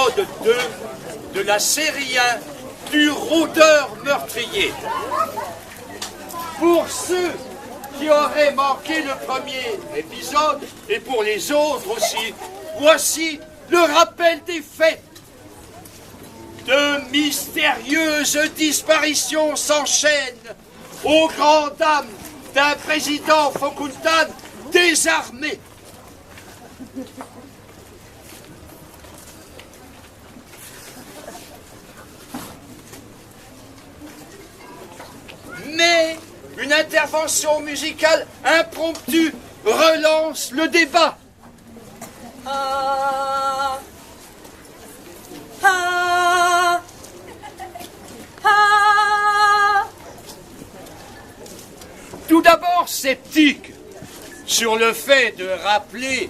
l'épisode 2 de la série 1 du rôdeur meurtrier. Pour ceux qui auraient manqué le premier épisode, et pour les autres aussi, voici le rappel des faits. De mystérieuses disparitions s'enchaînent aux grandes dames d'un président Fokountan désarmé. Mais une intervention musicale impromptue relance le débat. Ah, ah, ah. Tout d'abord sceptique sur le fait de rappeler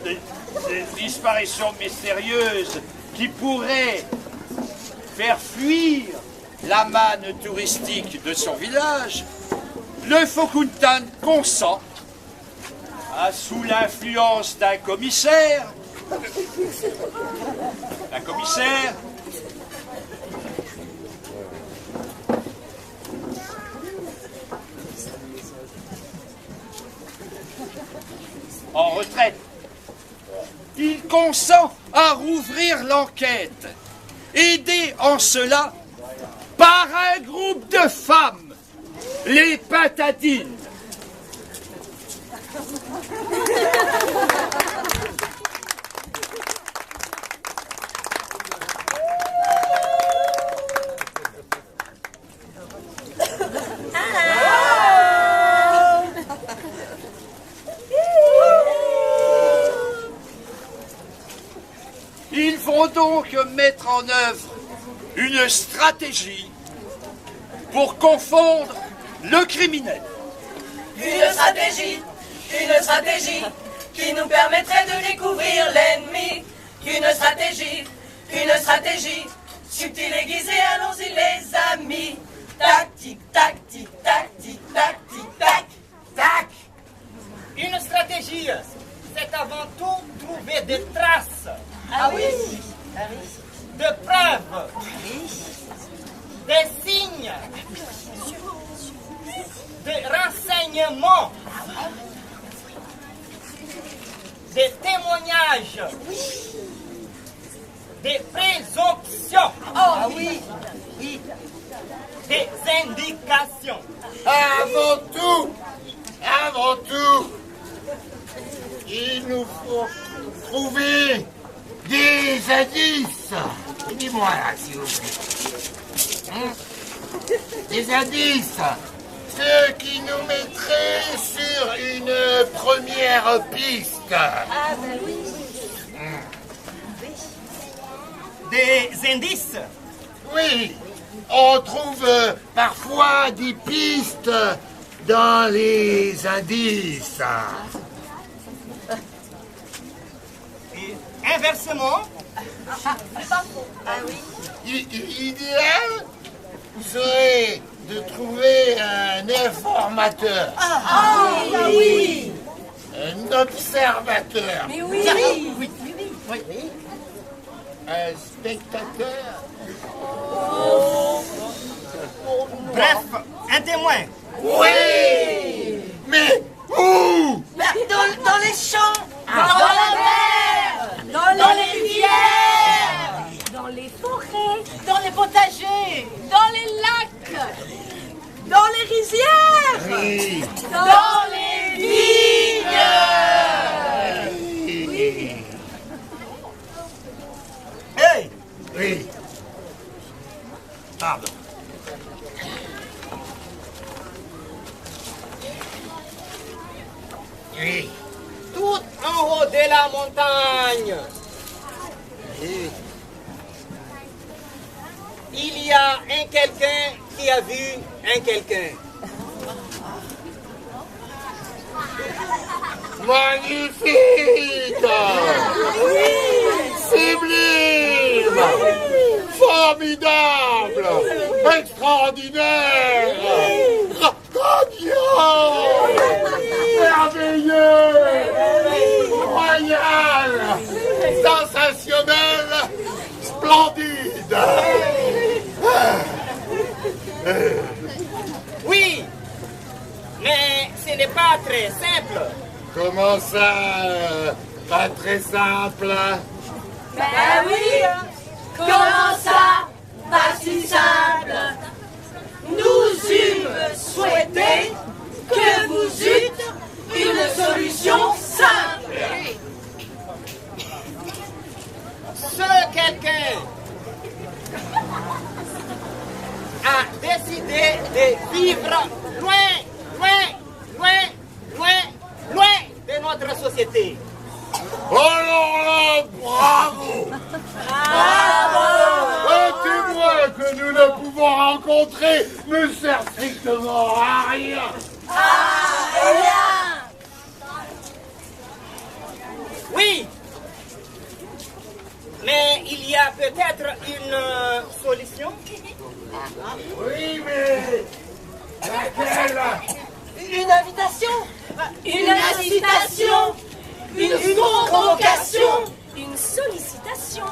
des disparitions mystérieuses qui pourraient faire fuir la manne touristique de son village, le Fokountan consent, sous l'influence d'un commissaire, en retraite, il consent à rouvrir l'enquête, aidé en cela par un groupe de femmes, les Patadines. Ils vont donc mettre en œuvre une stratégie pour confondre le criminel. Une stratégie qui nous permettrait de découvrir l'ennemi. Une stratégie subtile, aiguisée, allons-y les amis. Tactique, tactique, tactique, tactique, tac, tac. Une stratégie, c'est avant tout trouver des traces. Ah oui. De preuves, des signes, des renseignements, des témoignages, des présomptions, des indications. Avant tout, il nous faut trouver des indices. Dis-moi là, s'il vous plaît. Des indices. Ce qui nous mettrait sur une première piste. Ah ben oui. Des indices. Oui, on trouve parfois des pistes dans les indices. Et inversement, L'idéal serait de trouver un informateur. Oui. Un observateur. Mais oui. Un spectateur. bref, un témoin. Oui. Mais où? Dans les champs, dans la mer, dans les rivières, dans les forêts, dans les potagers, dans les lacs, dans les rizières, Oui. dans les vignes. Hey! Oui. Pardon. Oui. Tout en haut de la montagne, il y a un quelqu'un qui a vu un quelqu'un. Magnifique. Sublime. Formidable. Extraordinaire. Radiant. Merveilleux. Royal. Sensationnel. Oui, mais ce n'est pas très simple. Comment ça, pas très simple? Ben oui, comment ça, pas si simple? Nous eûmes souhaité que vous eûtes une solution simple. Ce quelqu'un a décidé de vivre loin de notre société. Alors là, bravo! Un témoin que nous ne pouvons rencontrer ne sert strictement à rien. Oui, mais il y a peut-être une solution. Oui, mais laquelle? Une invitation, une incitation, une convocation, une sollicitation,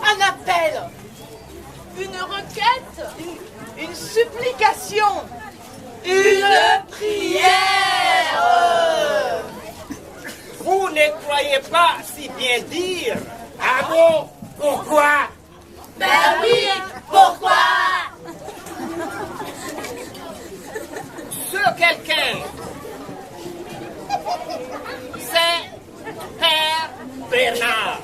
un appel, une requête, une supplication, une prière. Vous ne croyez pas si bien dire. Ah bon? Pourquoi? Ben oui, pourquoi? Ce quelqu'un, c'est Père Bernard.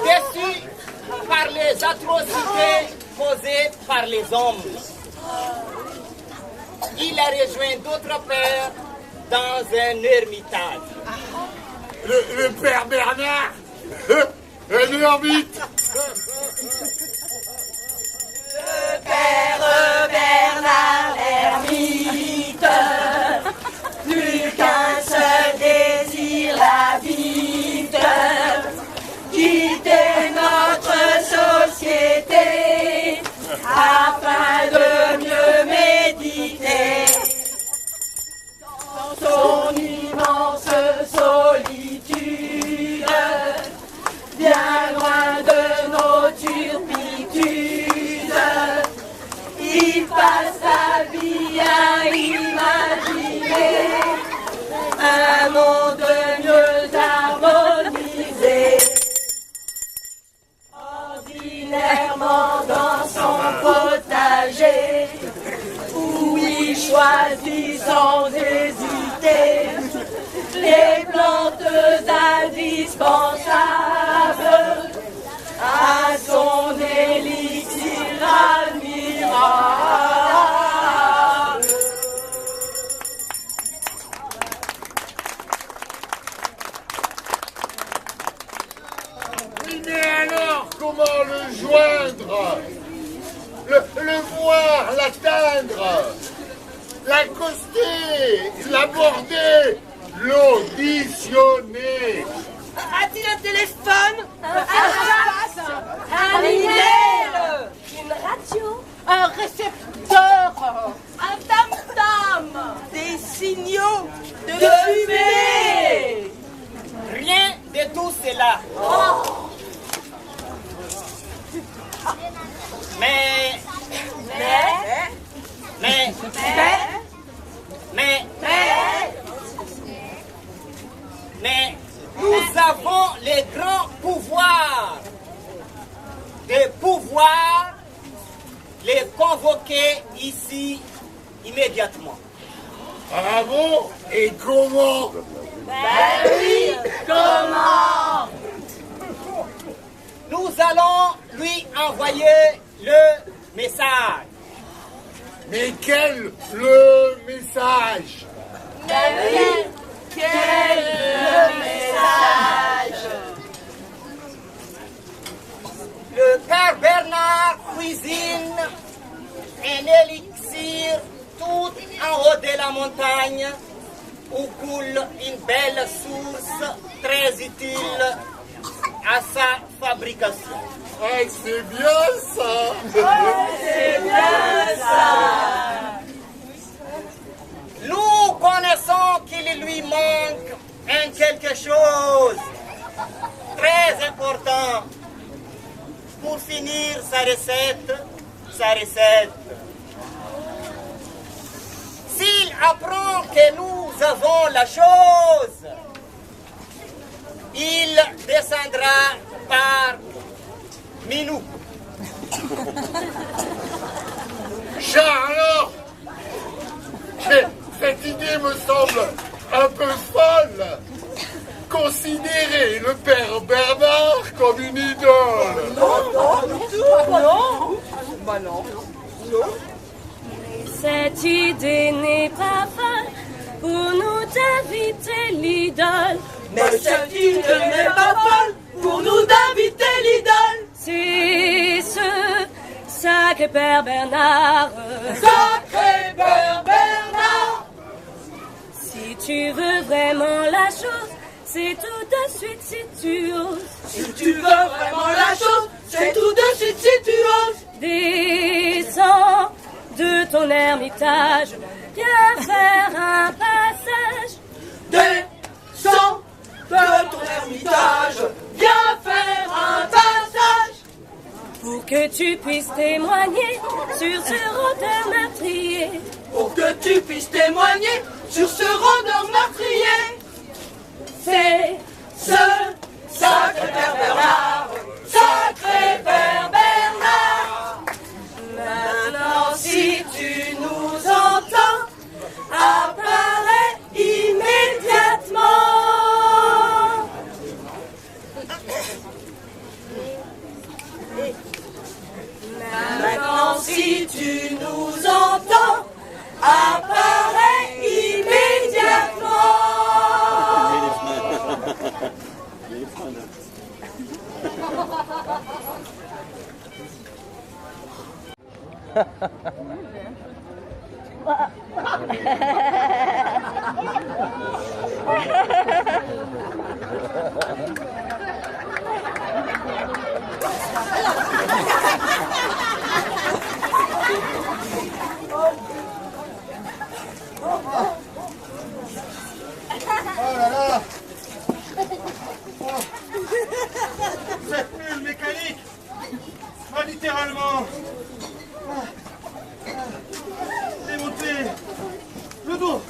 Déçu par les atrocités causées par les hommes, il a rejoint d'autres pères dans un ermitage. Le père Bernard? Un ermite? Le père Bernard ermite, plus qu'un seul désir l'habite, quitter notre société afin de mieux méditer dans son immense solitude, bien loin de nos turpitudes. Il passe sa vie à imaginer un monde mieux harmonisé. Ordinairement dans son potager, où il choisit sans hésiter les plantes indispensables à son élixir admirable. Oui, mais alors, comment le joindre? Le voir, l'atteindre, l'accoster, l'aborder, l'auditionner. A-t-il un téléphone? Un fax? Un email? Une radio? Un récepteur? Un tam-tam? Des signaux de fumée? Rien de tout cela. Mais nous avons les grands pouvoirs de pouvoir les convoquer ici immédiatement. Ah bon? Et comment? Ben oui, comment? Nous allons lui envoyer le message. Mais quel le message? Quel message? Le père Bernard cuisine un élixir tout en haut de la montagne où coule une belle source très utile à sa fabrication. Ah, c'est bien ça! C'est bien ça! Nous chose très importante. Pour finir sa recette. S'il apprend que nous avons la chose, il descendra par Minou. Charles, cette idée me semble un peu folle. Considérer le père Bernard comme une idole. Non. Cette idée n'est pas folle pour nous d'inviter l'idole. Mais cette idée n'est pas folle pour nous d'inviter l'idole. C'est ce sacré père Bernard. Sacré père Bernard. Si tu veux vraiment la chose, c'est tout de suite si tu oses. Si tu veux vraiment la chose, c'est tout de suite si tu oses. Descends de ton ermitage, viens faire un passage. Descends de ton ermitage, viens faire un passage. Pour que tu puisses témoigner sur ce rôdeur meurtrier. Pour que tu puisses témoigner sur ce rôdeur meurtrier. C'est ce sacré père Bernard, sacré père Bernard. Maintenant, si tu nous entends, apparaît immédiatement. Maintenant, si tu nous entends, apparaît immédiatement. Oh là là. Cette mule mécanique m'a littéralement démonté le dos.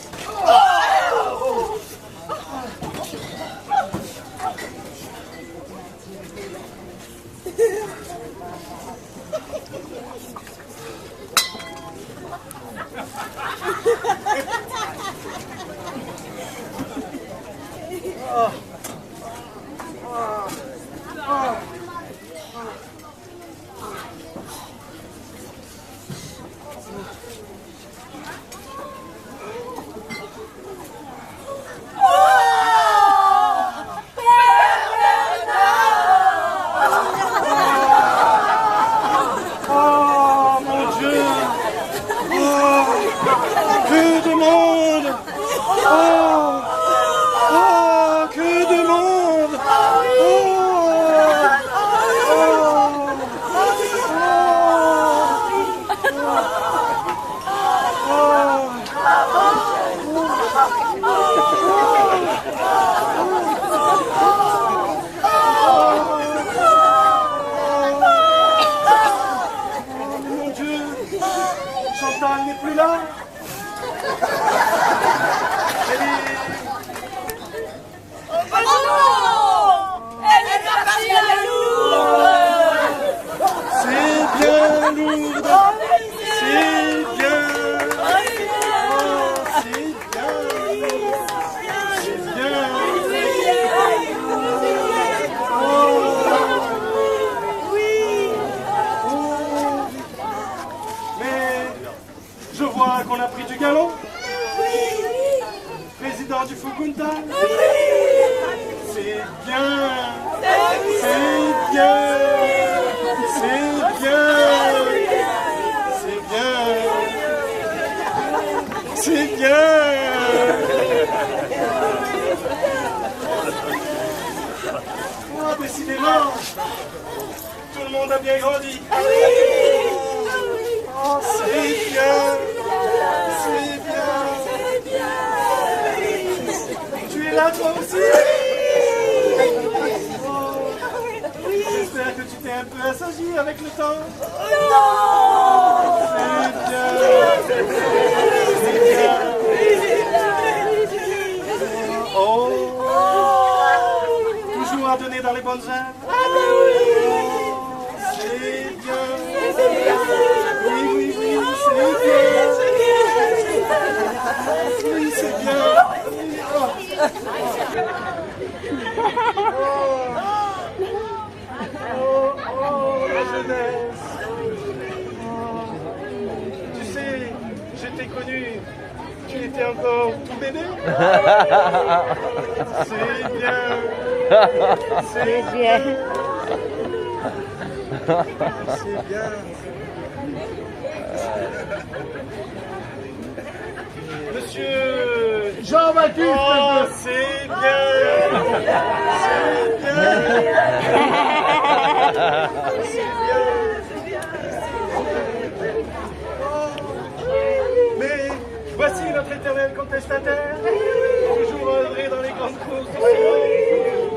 Chantal n'est plus là. Oh non! Elle est partie à la lourde! C'est bien lourd. C'est bien. C'est bien. Mais je vois qu'on a pris du galon. Président du Fukunta. C'est bien. C'est bien. C'est bien. C'est bien. Oh, décidément, tout le monde a bien grandi. Oh, c'est bien. C'est bien. Tu es là toi aussi? un peu assagi avec le temps. C'est bien. Oh, toujours à donner dans les bonnes heures. C'est bien. Oui, oui, oui, c'est bien. Oui, c'est bien. Oh, la jeunesse. Tu sais, je t'ai connu. Tu étais encore tout bébé. C'est bien. C'est bien. C'est bien. Monsieur Jean-Baptiste. Oh, c'est bien. C'est bien. C'est bien. Mais voici notre éternel contestataire, toujours œuvré dans les grandes courses du ciel.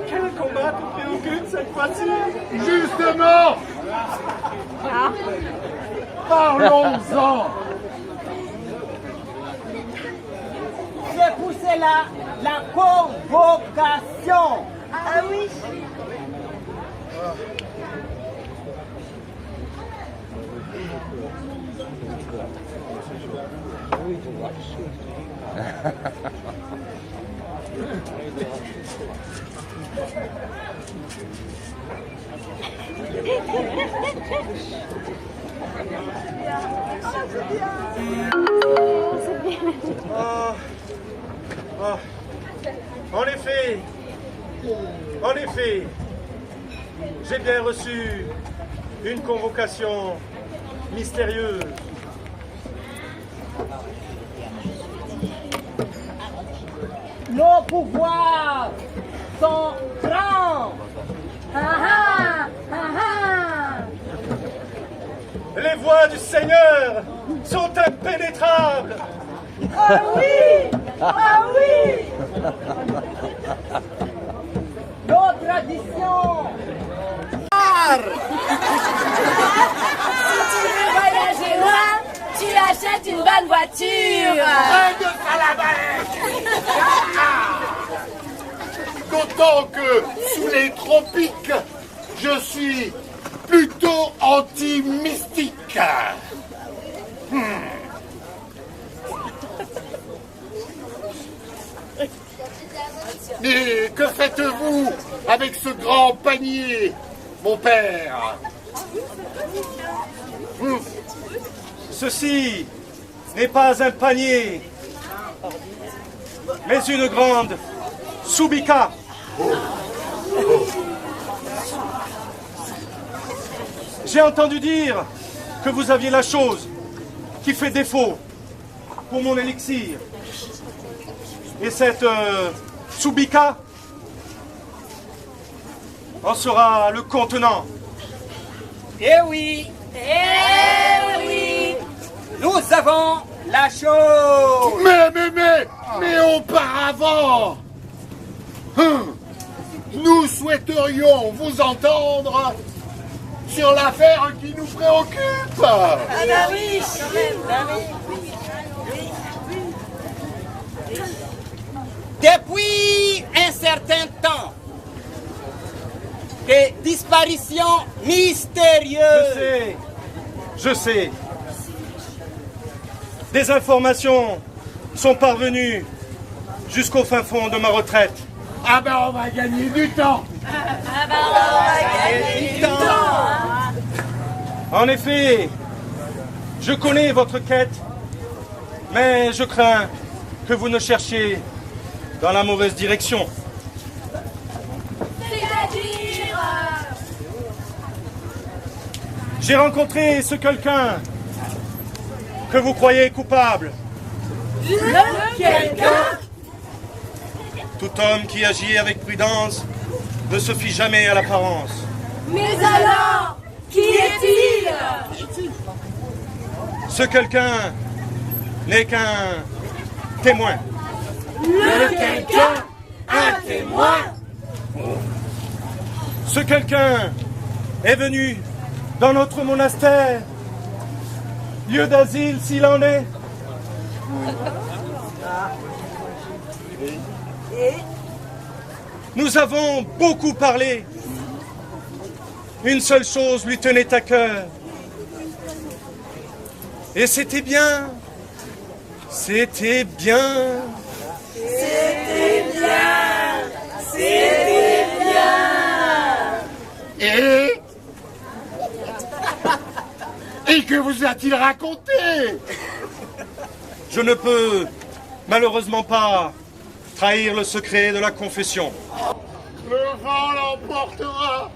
Quel combat te préoccupe cette fois-ci? Justement. Parlons-en. J'ai poussé la convocation. Ah oui. En effet, j'ai bien reçu une convocation mystérieuse. Nos pouvoirs sont grands. Les voies du Seigneur sont impénétrables. Ah oui. Ah oui. Nos traditions. Si tu veux voyager loin, tu achètes une bonne voiture. D'autant que sous les tropiques, je suis plutôt anti-mystique. Mais que faites-vous avec ce grand panier, mon père? Ceci n'est pas un panier, mais une grande soubika. J'ai entendu dire que vous aviez la chose qui fait défaut pour mon élixir. Et cette soubika en sera le contenant. Eh oui, nous avons la chose. Mais auparavant, nous souhaiterions vous entendre sur l'affaire qui nous préoccupe. Ah bah oui. Depuis un certain temps, des disparitions mystérieuses. Je sais. Des informations sont parvenues jusqu'au fin fond de ma retraite. Ah ben on va gagner du temps. En effet, je connais votre quête, mais je crains que vous ne cherchiez dans la mauvaise direction. C'est-à-dire J'ai rencontré ce quelqu'un que vous croyez coupable. quelqu'un. Tout homme qui agit avec prudence ne se fie jamais à l'apparence. Mais alors, qui est-il? Ce quelqu'un n'est qu'un témoin. Le quelqu'un, un témoin. Ce quelqu'un est venu dans notre monastère, lieu d'asile s'il en est. Nous avons beaucoup parlé. Une seule chose lui tenait à cœur. Et c'était bien. C'était bien. C'était bien. C'était bien. Et que vous a-t-il raconté? Je ne peux malheureusement pas trahir le secret de la confession. Le vent l'emportera.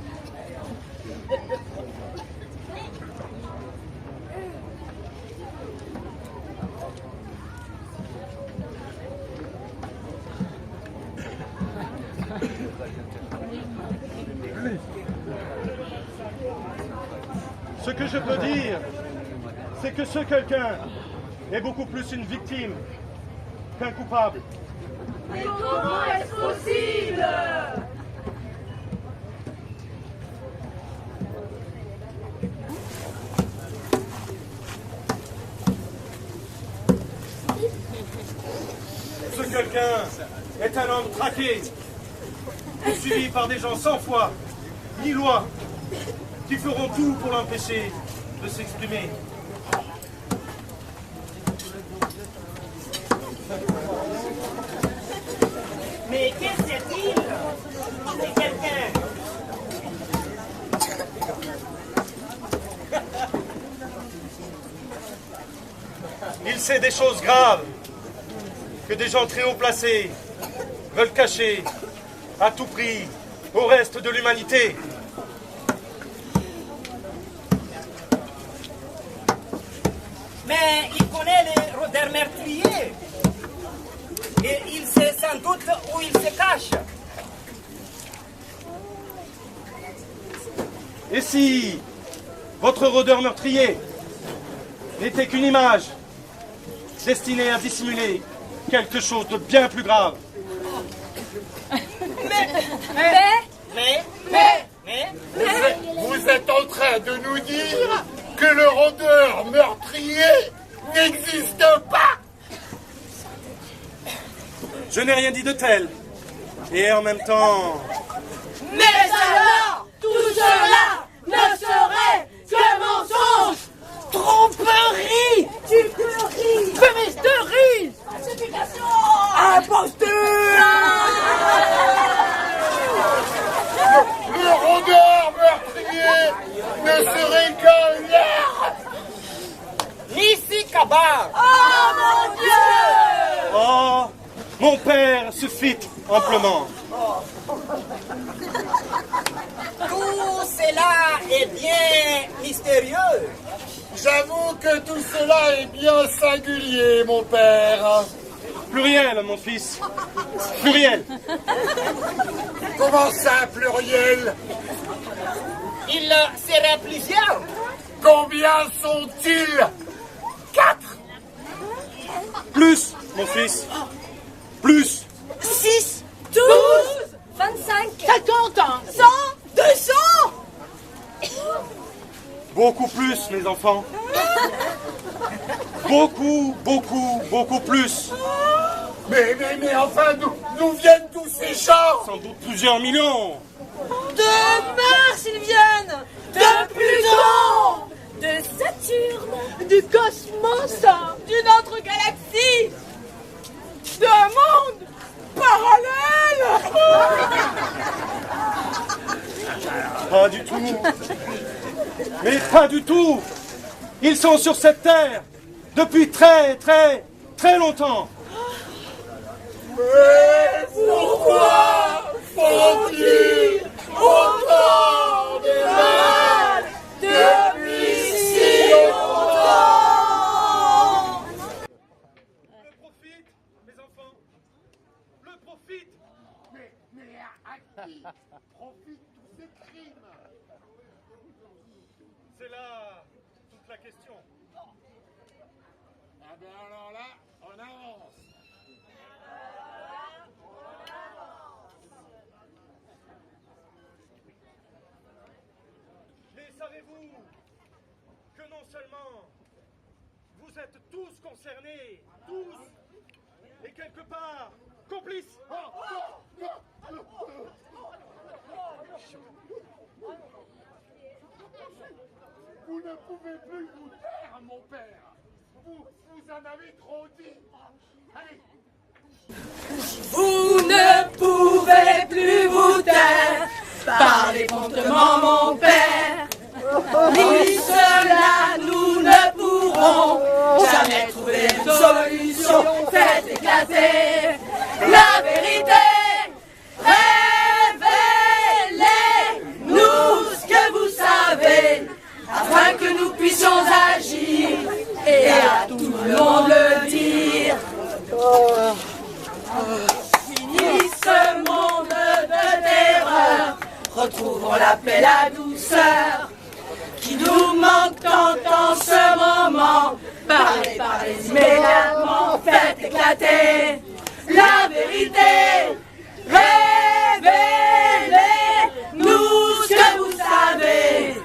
Ce que je peux dire, c'est que ce quelqu'un est beaucoup plus une victime qu'un coupable. Mais comment est-ce possible? Ce quelqu'un est un homme traqué, poursuivi par des gens sans foi, ni loi, qui feront tout pour l'empêcher de s'exprimer. Mais qu'est-ce qu'il c'est quelqu'un? Il sait des choses graves que des gens très haut placés veulent cacher à tout prix au reste de l'humanité. Mais il connaît les rôdeurs meurtriers. Et il sait sans doute où il se cache. Et si votre rôdeur meurtrier n'était qu'une image destinée à dissimuler quelque chose de bien plus grave? Vous êtes en train de nous dire que le rôdeur meurtrier n'existe pas? Je n'ai rien dit de tel. Et en même temps... Mais alors, tout cela ne serait que mensonge, tromperie, duperie, fumisterie, falsification, imposture. Le rôdeur meurtrier ne serait qu'un leurre. Nisi Kabar. Oh mon Dieu! Oh, mon père suffit amplement. Tout cela est bien mystérieux. J'avoue que tout cela est bien singulier, mon père. Pluriel, mon fils. Pluriel. Comment ça, pluriel? Il serait plusieurs. Combien sont-ils? 4. Plus, mon fils. Plus. 6, 12, 25, 50, 100, 200. Beaucoup plus, mes enfants. Beaucoup, beaucoup, beaucoup plus. Mais enfin, d'où viennent tous ces gens? Sans doute plusieurs millions. De Mars, ils viennent. De Pluton. De Saturne. Du cosmos. D'une autre galaxie. D'un monde parallèle. Pas du tout. Mais pas du tout. Ils sont sur cette terre depuis très, très, très longtemps. Mais pourquoi font-ils autant de mal depuis si longtemps? Le profite, mes enfants. Le profite. Mais à qui profitent tous ces crimes? C'est là toute la question. Ah ben alors là, on avance. Savez-vous que non seulement vous êtes tous concernés, tous, et quelque part complices. Vous ne pouvez plus vous taire, mon père. Vous en avez trop dit. Allez. Vous ne pouvez plus vous taire. Parlez promptement, mon père. Ni cela, nous ne pourrons jamais trouver une solution. Faites éclater la vérité. Révélez-nous ce que vous savez, afin que nous puissions agir et à tout le monde le dire. Fini ce monde de terreur, retrouvons la paix, la douceur qui nous manque tant en ce moment. Parlez, parlez immédiatement, faites éclater la vérité. Révélez-nous ce que vous savez.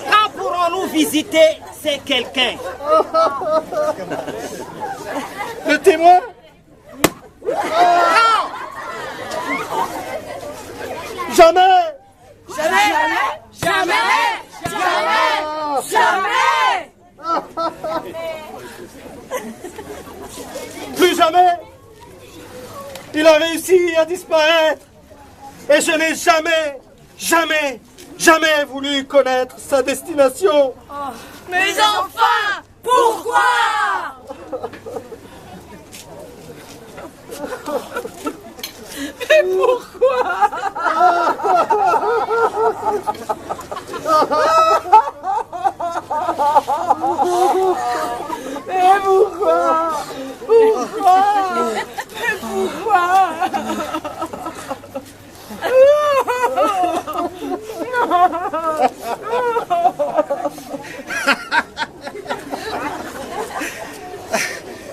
Quand pourrons-nous visiter ces quelqu'un? Le témoin? Jamais! Jamais, jamais, jamais, jamais. Plus jamais! Il a réussi à disparaître! Et je n'ai jamais, jamais, jamais voulu connaître sa destination! Mais enfin, pourquoi? Mais pourquoi? Mais pourquoi? Pourquoi? Mais pourquoi?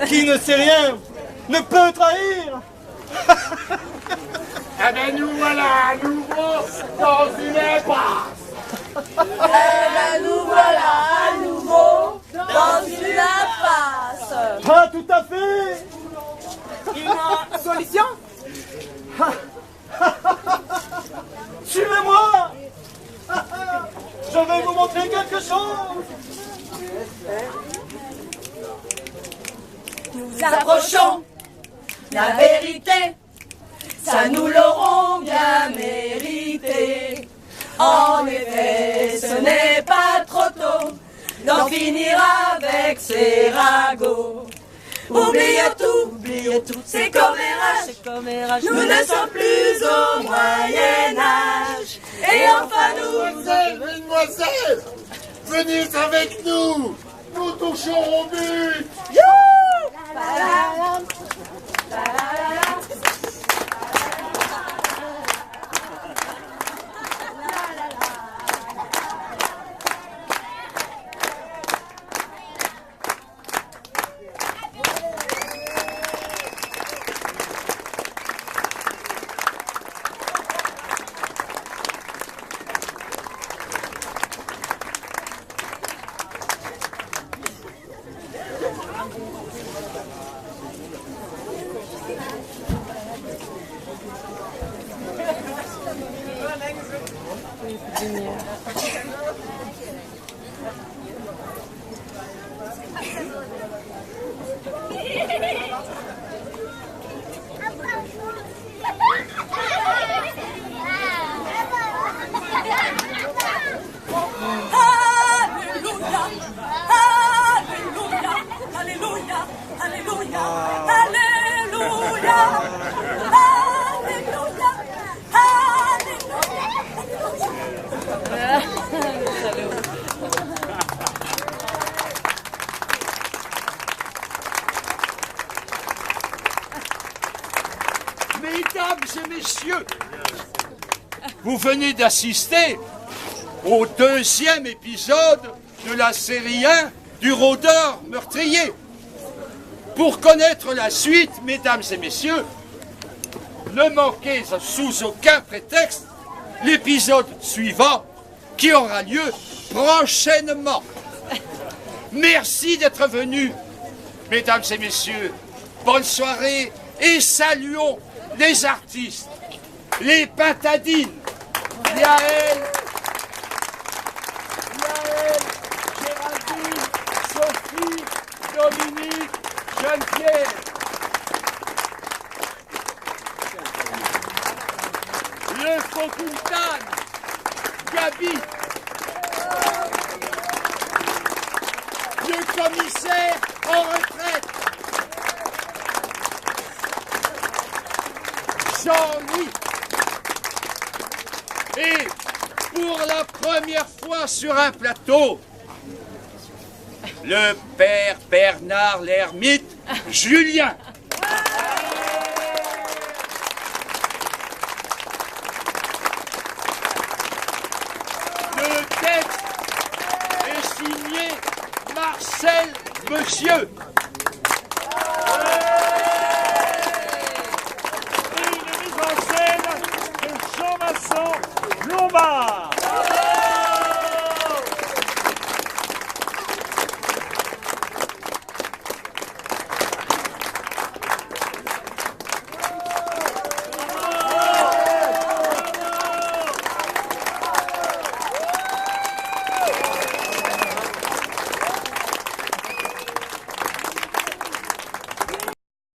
Qui ne sait rien ne peut trahir! Eh bien, nous voilà à nouveau dans une impasse. Nous voilà à nouveau dans une impasse. Pas tout à fait! Une solution? Suivez-moi! Je vais vous montrer quelque chose! Nous approchons la vérité, ça nous l'aurons bien mérité. En effet, ce n'est pas trop tôt d'en finir avec ces ragots. Oubliez tout, c'est commérage, nous ne sommes plus au Moyen-Âge. Et enfin nous... Mesdemoiselles, venez avec nous. Nous touchons au but. Mesdames et messieurs, vous venez d'assister au deuxième épisode de la série 1 du Rôdeur meurtrier. Pour connaître la suite, mesdames et messieurs, ne manquez sous aucun prétexte l'épisode suivant qui aura lieu prochainement. Merci d'être venus, mesdames et messieurs. Bonne soirée et saluons les artistes, les pintadines, Yael, Géraldine, Sophie, Dominique, Geneviève. Le Faucoultane, Gabi, le commissaire en retraite, Jean-Louis. Et pour la première fois sur un plateau, le père Bernard l'ermite, Julien. Le texte est signé Marcel Monsieur. Une mise en scène de Jean-Vincent Lombard.